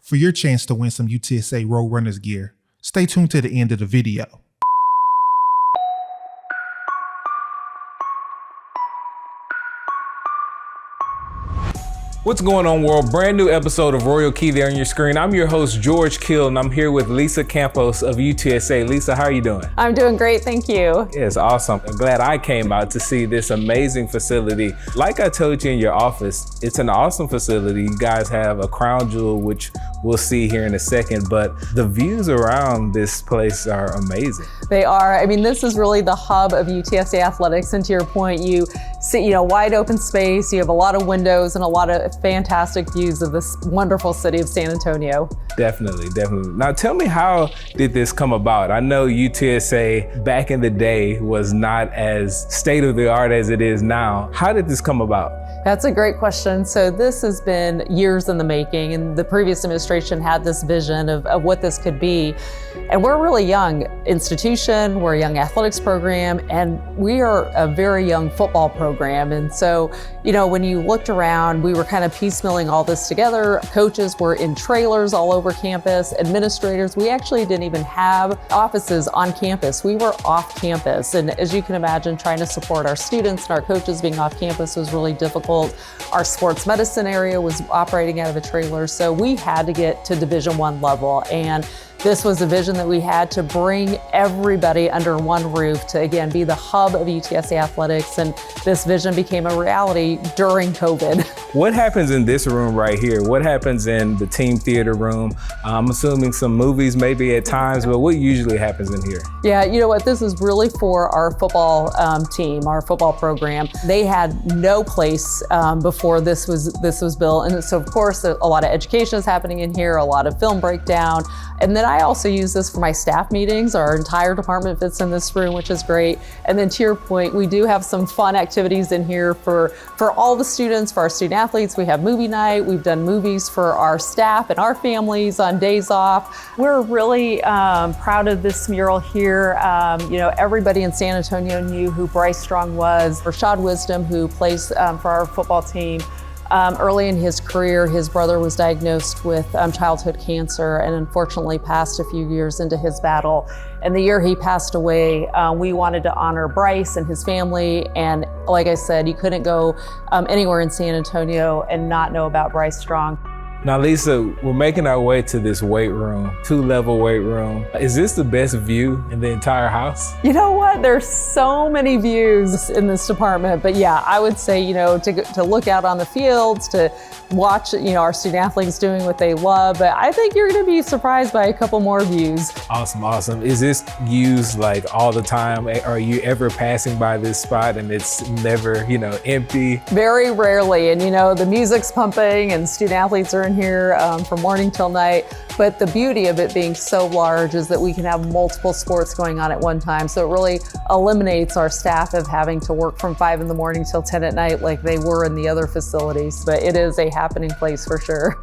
for your chance to win some UTSA Roadrunners gear. Stay tuned to the end of the video. What's going on, world? Brand new episode of Royal Key there on your screen. I'm your host, George Kill, and I'm here with Lisa Campos of UTSA. Lisa, how are you doing? I'm doing great, thank you. Yes, awesome. I'm glad I came out to see this amazing facility. Like I told you in your office, it's an awesome facility. You guys have a crown jewel, which we'll see here in a second, but the views around this place are amazing. They are. I mean, this is really the hub of UTSA athletics, and to your point, you see, wide open space, you have a lot of windows and a lot of fantastic views of this wonderful city of San Antonio. Definitely. Now tell me, how did this come about? I know UTSA back in the day was not as state of the art as it is now. How did this come about? That's a great question. So this has been years in the making, and the previous administration had this vision of what this could be. And we're a really young institution, we're a young athletics program, and we are a very young football program. And so, when you looked around, we were kind of piecemealing all this together. Coaches were in trailers all over campus, administrators, we actually didn't even have offices on campus. We were off campus. And as you can imagine, trying to support our students and our coaches being off campus was really difficult. Our sports medicine area was operating out of a trailer, so we had to get to Division I level. And this was a vision that we had to bring everybody under one roof to, again, be the hub of UTSA athletics. And this vision became a reality during COVID. What happens in this room right here? What happens in the team theater room? I'm assuming some movies maybe at times, but what usually happens in here? Yeah, you know what? This is really for our football team, our football program. They had no place before this was built. And so, of course, a lot of education is happening in here, a lot of film breakdown. And then I also use this for my staff meetings. Our entire department fits in this room, which is great. And then to your point, we do have some fun activities in here for all the students, for our student athletes. We have movie night. We've done movies for our staff and our families on days off. We're really proud of this mural here. Everybody in San Antonio knew who Bryce Strong was. Rashad Wisdom, who plays for our football team. Early in his career, his brother was diagnosed with childhood cancer and unfortunately passed a few years into his battle. And the year he passed away, we wanted to honor Bryce and his family. And like I said, you couldn't go anywhere in San Antonio and not know about Bryce Strong. Now, Lisa, we're making our way to this weight room, 2-level weight room. Is this the best view in the entire house? You know what? There's so many views in this department, but yeah, I would say, to look out on the fields, to watch, our student athletes doing what they love, but I think you're going to be surprised by a couple more views. Awesome. Is this used like all the time? Are you ever passing by this spot and it's never, empty? Very rarely, and the music's pumping and student athletes are in here from morning till night. But the beauty of it being so large is that we can have multiple sports going on at one time. So it really eliminates our staff of having to work from 5 in the morning till 10 at night like they were in the other facilities. But it is a happening place for sure.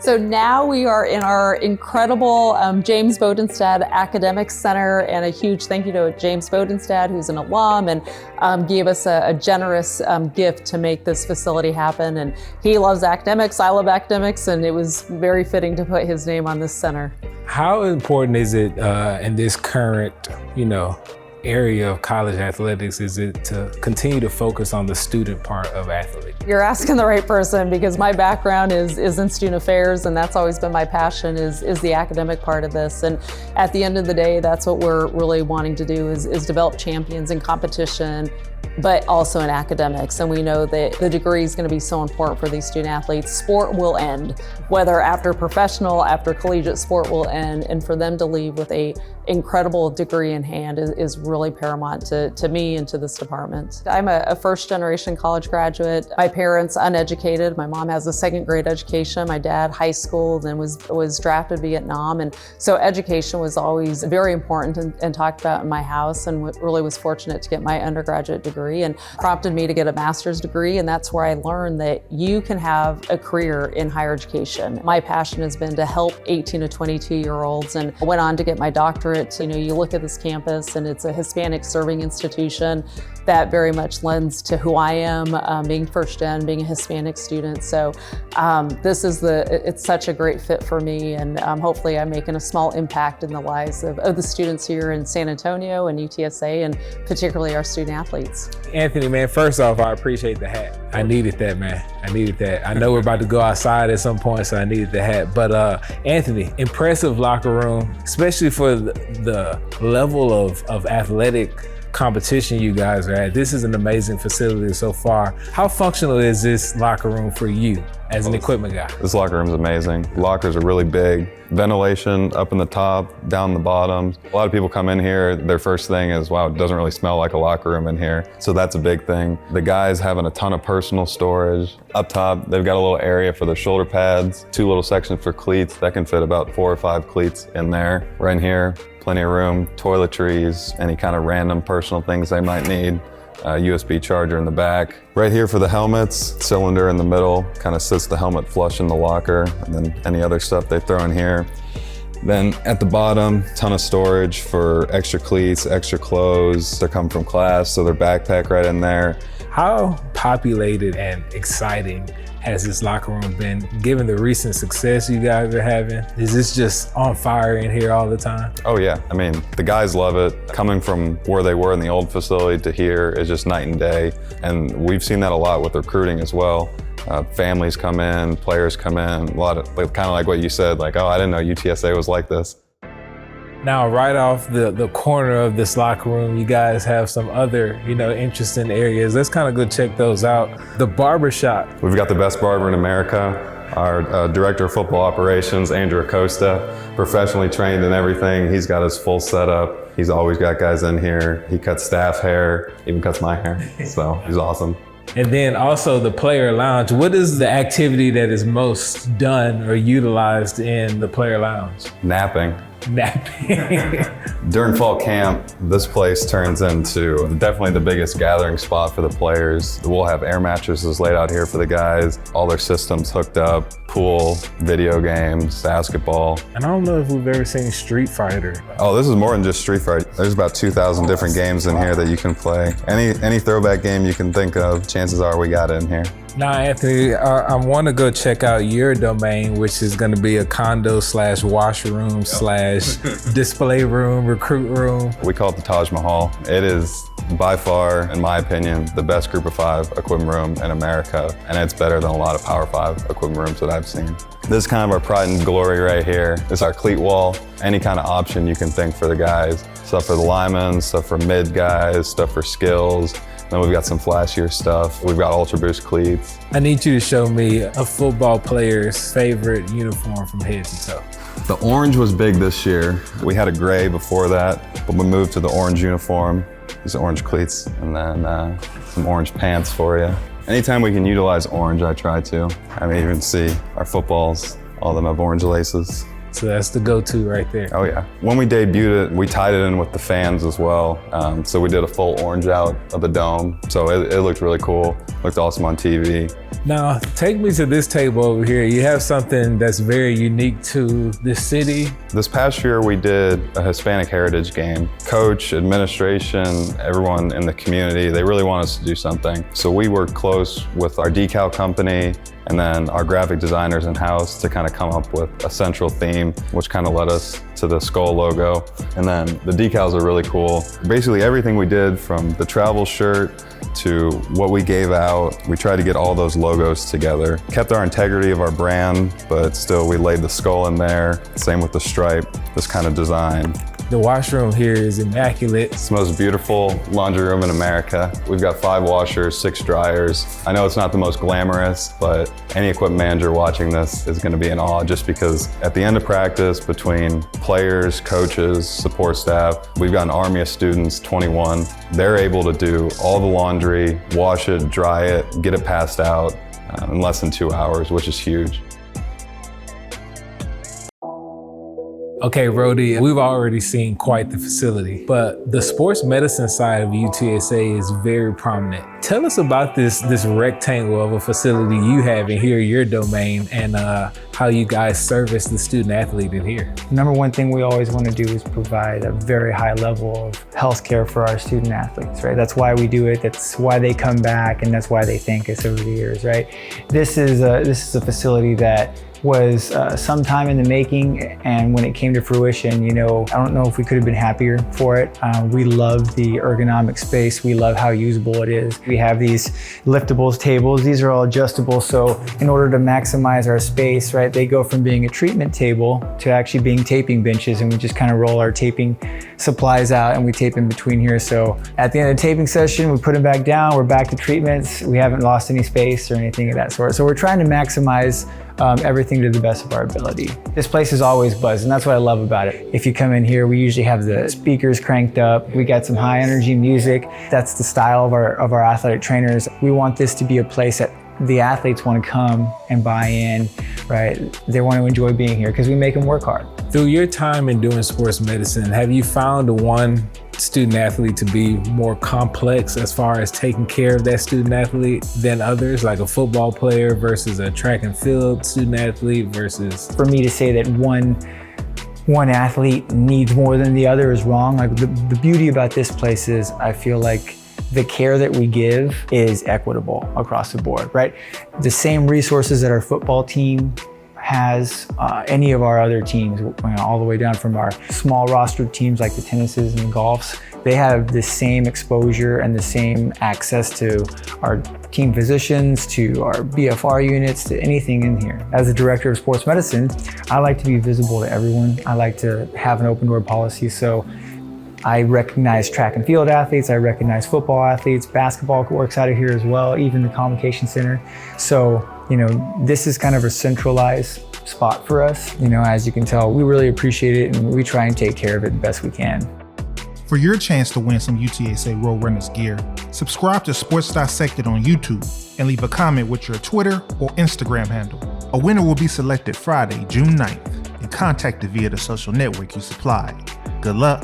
So now we are in our incredible James Bodenstad Academic Center, and a huge thank you to James Bodenstad, who's an alum and gave us a generous gift to make this facility happen. And he loves academics, I love academics, and it was very fitting to put his name on this center. How important is it in this current, area of college athletics is it to continue to focus on the student part of athletics? You're asking the right person, because my background is in student affairs, and that's always been my passion is the academic part of this. And at the end of the day, that's what we're really wanting to do is develop champions in competition, but also in academics. And we know that the degree is going to be so important for these student athletes. Sport will end, whether after professional, after collegiate, sport will end. And for them to leave with a incredible degree in hand is really paramount to me and to this department. I'm a first generation college graduate. My parents uneducated. My mom has a second grade education. My dad high school, then was drafted Vietnam. And so education was always very important and talked about in my house, and really was fortunate to get my undergraduate degree degree and prompted me to get a master's degree. And that's where I learned that you can have a career in higher education. My passion has been to help 18 to 22-year-olds, and I went on to get my doctorate. You look at this campus and it's a Hispanic serving institution that very much lends to who I am, being first gen, being a Hispanic student. So it's such a great fit for me, and hopefully I'm making a small impact in the lives of the students here in San Antonio and UTSA, and particularly our student athletes. Anthony, man, first off, I appreciate the hat. I needed that, man. I needed that. I know we're about to go outside at some point, so I needed the hat. But Anthony, impressive locker room, especially for the level of athletic competition you guys are at. This is an amazing facility so far. How functional is this locker room for you as an equipment guy? This locker room's amazing. Lockers are really big. Ventilation up in the top, down the bottom. A lot of people come in here, their first thing is, wow, it doesn't really smell like a locker room in here. So that's a big thing. The guys having a ton of personal storage. Up top, they've got a little area for their shoulder pads, 2 little sections for cleats. That can fit about 4 or 5 cleats in there. Right in here, plenty of room, toiletries, any kind of random personal things they might need. USB charger in the back. Right here for the helmets, cylinder in the middle, kind of sits the helmet flush in the locker, and then any other stuff they throw in here. Then at the bottom, ton of storage for extra cleats, extra clothes. They're coming from class, so their backpack right in there. How populated and exciting has this locker room been, given the recent success you guys are having? Is this just on fire in here all the time? Oh yeah, I mean, the guys love it. Coming from where they were in the old facility to here is just night and day. And we've seen that a lot with recruiting as well. Families come in, players come in, a lot of, kind of like what you said, like, oh, I didn't know UTSA was like this. Now, right off the corner of this locker room, you guys have some other, interesting areas. Let's kind of go check those out. The Barber Shop. We've got the best barber in America. Our director of football operations, Andrew Acosta, professionally trained in everything. He's got his full setup. He's always got guys in here. He cuts staff hair, even cuts my hair. So he's awesome. And then also the player lounge. What is the activity that is most done or utilized in the player lounge? Napping. Napping. During fall camp, this place turns into definitely the biggest gathering spot for the players. We'll have air mattresses laid out here for the guys, all their systems hooked up, pool, video games, basketball. And I don't know if we've ever seen Street Fighter. Oh, this is more than just Street Fighter. There's about 2,000 different games in here that you can play. Any throwback game you can think of, chances are we got it in here. Now, Anthony, I want to go check out your domain, which is going to be a condo / washroom / display room, recruit room. We call it the Taj Mahal. It is by far, in my opinion, the best group of 5 equipment room in America, and it's better than a lot of Power 5 equipment rooms that I've seen. This is kind of our pride and glory right here. It's our cleat wall, any kind of option you can think for the guys. Stuff for the linemen, stuff for mid guys, stuff for skills. Then we've got some flashier stuff. We've got Ultra Boost cleats. I need you to show me a football player's favorite uniform from head to toe. The orange was big this year. We had a gray before that, but we moved to the orange uniform. These orange cleats, and then some orange pants for you. Anytime we can utilize orange, I try to. I mean, you can see our footballs, all of them have orange laces. So that's the go-to right there. Oh yeah. When we debuted it, we tied it in with the fans as well. So we did a full orange out of the dome. So it looked really cool. Looked awesome on TV. Now, take me to this table over here. You have something that's very unique to this city. This past year, we did a Hispanic Heritage game. Coach, administration, everyone in the community, they really want us to do something. So we worked close with our decal company and then our graphic designers in-house to kind of come up with a central theme, which kind of led us to the skull logo. And then the decals are really cool. Basically everything we did, from the travel shirt to what we gave out, we tried to get all those logos together. Kept our integrity of our brand, but still we laid the skull in there. Same with the stripe, this kind of design. The washroom here is immaculate. It's the most beautiful laundry room in America. We've got 5 washers, 6 dryers. I know it's not the most glamorous, but any equipment manager watching this is gonna be in awe, just because at the end of practice, between players, coaches, support staff, we've got an army of students, 21. They're able to do all the laundry, wash it, dry it, get it passed out in less than 2 hours, which is huge. Okay, Rody, we've already seen quite the facility, but the sports medicine side of UTSA is very prominent. Tell us about this rectangle of a facility you have in here, your domain, and how you guys service the student athlete in here. Number one thing we always want to do is provide a very high level of healthcare for our student athletes, right? That's why we do it. That's why they come back, and that's why they thank us over the years, right? This is a facility that was some time in the making, and when it came to fruition, I don't know if we could have been happier for it. We love the ergonomic space. We love how usable it is. We have these liftables tables. These are all adjustable, so in order to maximize our space, right, they go from being a treatment table to actually being taping benches, and we just kind of roll our taping supplies out and we tape in between here. So at the end of the taping session, we put them back down, we're back to treatments. We haven't lost any space or anything of that sort. So we're trying to maximize everything to the best of our ability. This place is always buzzed, and that's what I love about it. If you come in here, we usually have the speakers cranked up. We got some high energy music. That's the style of our athletic trainers. We want this to be a place that the athletes want to come and buy in, right? They want to enjoy being here because we make them work hard. Through your time in doing sports medicine, have you found one student athlete to be more complex as far as taking care of that student athlete than others, like a football player versus a track and field student athlete versus? For me to say that one athlete needs more than the other is wrong. Like the beauty about this place is I feel like the care that we give is equitable across the board, right? The same resources that our football team has, any of our other teams, all the way down from our small roster teams like the tennises and the golfs, they have the same exposure and the same access to our team physicians, to our BFR units, to anything in here. As the director of sports medicine, I like to be visible to everyone. I like to have an open door policy. So I recognize track and field athletes, I recognize football athletes, basketball works out of here as well, even the convocation center. So, this is kind of a centralized spot for us. As you can tell, we really appreciate it and we try and take care of it the best we can. For your chance to win some UTSA Roadrunners gear, subscribe to Sports Dissected on YouTube and leave a comment with your Twitter or Instagram handle. A winner will be selected Friday, June 9th, and contacted via the social network you supplied. Good luck.